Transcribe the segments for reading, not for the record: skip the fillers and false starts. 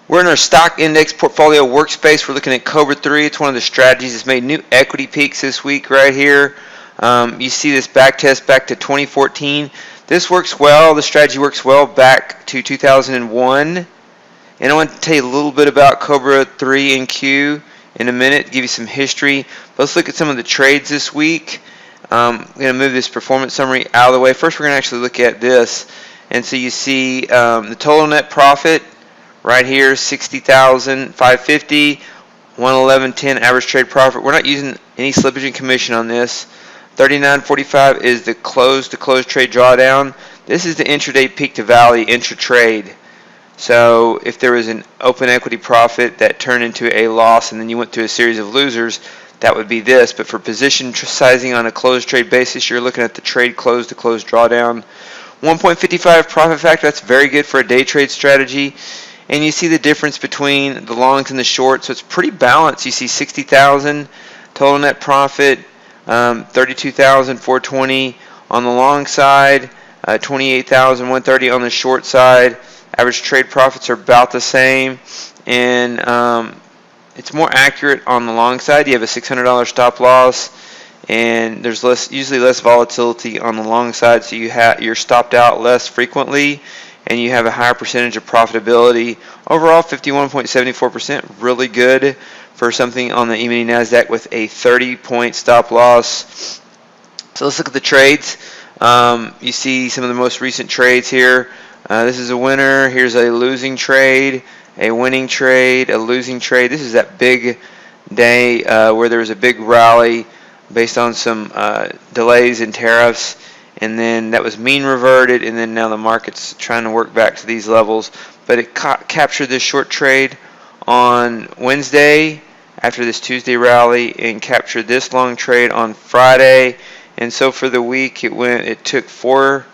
We're in our stock index portfolio workspace. We're looking at Cobra 3. It's one of the strategies that's made new equity peaks this week right here. You see this back test back to 2014. This works well. The strategy works well back to 2001. And I want to tell you a little bit about Cobra 3 and Q in a minute, give you some history. But let's look at some of the trades this week. I'm going to move this performance summary out of the way. First, we're going to actually look at this. And so you see the total net profit right here, $60,550, 111.10 average trade profit. We're not using any slippage and commission on this. 39.45 is the close-to-close trade drawdown. This is the intraday peak to valley intra-trade. So if there was an open equity profit that turned into a loss and then you went through a series of losers, that would be this. But for position sizing on a closed trade basis, you're looking at the trade close-to-close drawdown. 1.55 profit factor, that's very good for a day trade strategy. And you see the difference between the longs and the shorts, so it's pretty balanced. You see 60,000 total net profit, 32,420 on the long side, 28,130 on the short side. Average trade profits are about the same, and it's more accurate on the long side. You have a $600 stop loss, and there's usually less volatility on the long side, so you're stopped out less frequently, and you have a higher percentage of profitability. Overall, 51.74%, really good for something on the E-mini Nasdaq with a 30-point stop loss. So let's look at the trades. You see some of the most recent trades here. This is a winner. Here's a losing trade, a winning trade, a losing trade. This is that big day where there was a big rally based on some delays in tariffs, and then that was mean reverted, and then now the market's trying to work back to these levels. But it captured this short trade on Wednesday after this Tuesday rally, and captured this long trade on Friday. And so for the week, it took four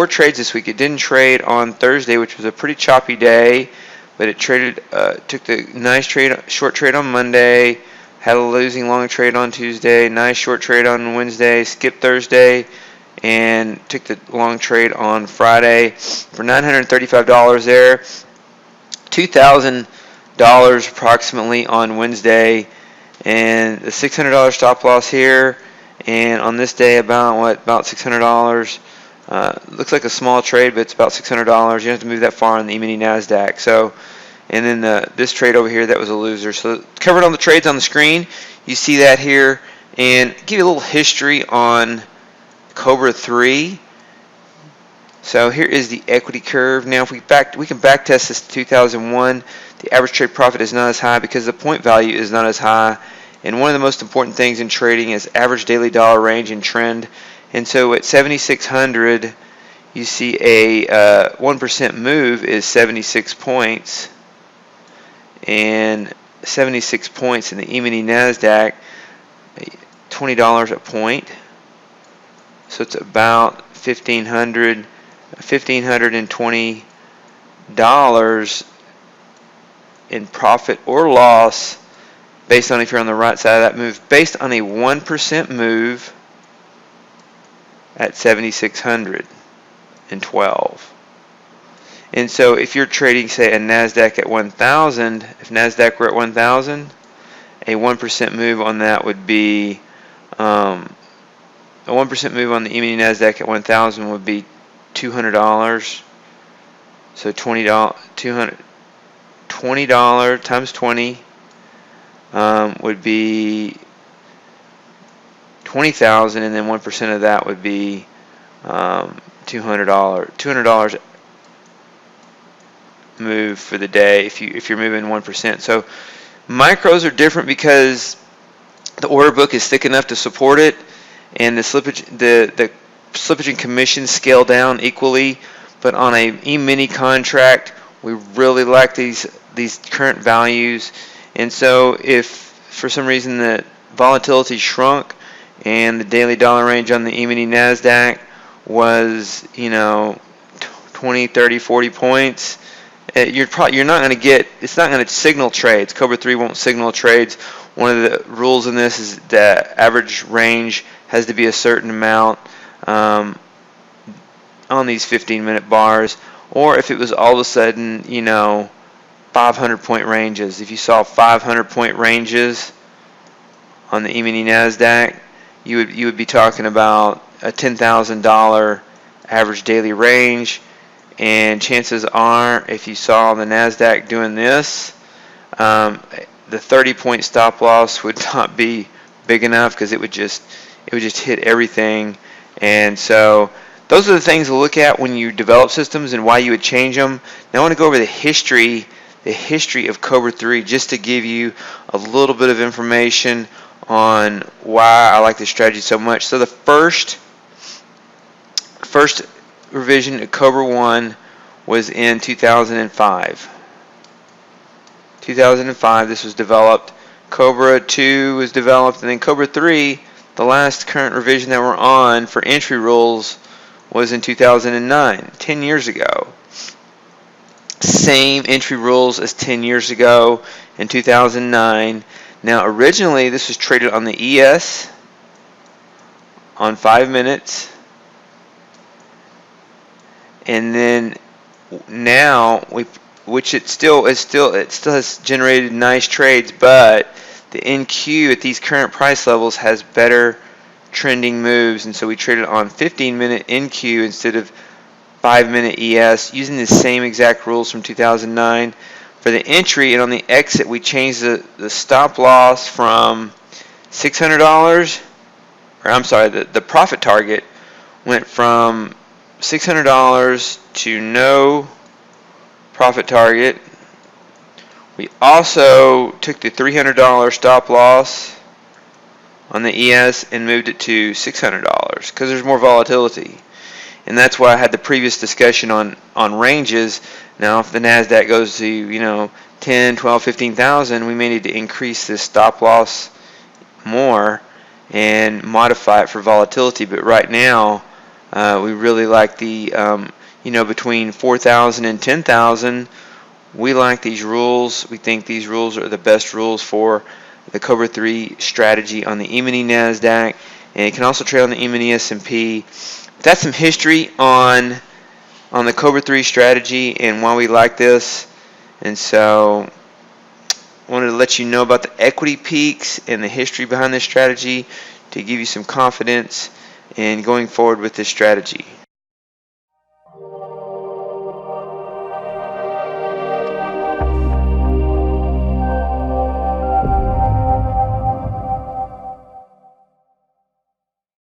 trades this week. It didn't trade on Thursday, which was a pretty choppy day, but it took the nice short trade on Monday, had a losing long trade on Tuesday, nice short trade on Wednesday, skipped Thursday, and took the long trade on Friday for $935 there. $2,000 approximately on Wednesday, and the $600 stop loss here, and on this day about $600. Looks like a small trade, but it's about $600. You don't have to move that far on the E-mini Nasdaq. So, and then this trade over here, that was a loser. So covered on the trades on the screen. You see that here, and give you a little history on Cobra 3. So here is the equity curve. Now if we can back test this to 2001. The average trade profit is not as high because the point value is not as high. And one of the most important things in trading is average daily dollar range and trend. And so at 7,600, you see a 1% move is 76 points. And 76 points in the E-mini Nasdaq, $20 a point. So it's about $1,520 in profit or loss based on if you're on the right side of that move, based on a 1% move at 7,612. And so if you're trading, say, a Nasdaq at 1,000, if Nasdaq were at 1,000, a 1% move on that would be a 1% move on the E-mini Nasdaq at 1,000 would be $200. So $20 times 20 would be 20,000, and then 1% of that would be $200. $200 move for the day if you're moving 1%. So micros are different because the order book is thick enough to support it, and the slippage and commission scale down equally. But on a E-mini contract, we really like these current values. And so if for some reason the volatility shrunk and the daily dollar range on the E-mini Nasdaq was 20, 30, 40 points, you're not going to get, it's not going to signal trades. Cobra 3 won't signal trades. One of the rules in this is that average range has to be a certain amount on these 15-minute bars. Or if it was all of a sudden, 500-point ranges. If you saw 500-point ranges on the E-mini Nasdaq, you would be talking about a $10,000 average daily range. And chances are, if you saw the Nasdaq doing this, the 30-point stop loss would not be big enough, because it would just hit everything. And so those are the things to look at when you develop systems and why you would change them. Now I want to go over the history of Cobra 3, just to give you a little bit of information on why I like this strategy so much. So the first revision of Cobra 1 was in 2005. 2005, this was developed. Cobra 2 was developed, and then Cobra 3, the last current revision that we're on for entry rules, was in 2009, 10 years ago. Same entry rules as 10 years ago in 2009. Now, originally, this was traded on the ES on 5 minutes. And then now, which it still has generated nice trades, but the NQ at these current price levels has better trending moves, and so we traded on 15-minute NQ instead of 5-minute ES, using the same exact rules from 2009 for the entry. And on the exit, we changed the stop loss from $600, or I'm sorry, the profit target went from $600 to no profit target. We also took the $300 stop loss on the ES and moved it to $600, because there's more volatility. And that's why I had the previous discussion on ranges. Now, if the Nasdaq goes to 10, 12, 15,000, we may need to increase this stop loss more and modify it for volatility. But right now, we really like the between 4,000 and 10,000. We like these rules. We think these rules are the best rules for the Cobra 3 strategy on the E-mini Nasdaq, and it can also trade on the E-mini S&P. That's some history on the Cobra 3 strategy and why we like this. And so I wanted to let you know about the equity peaks and the history behind this strategy to give you some confidence in going forward with this strategy.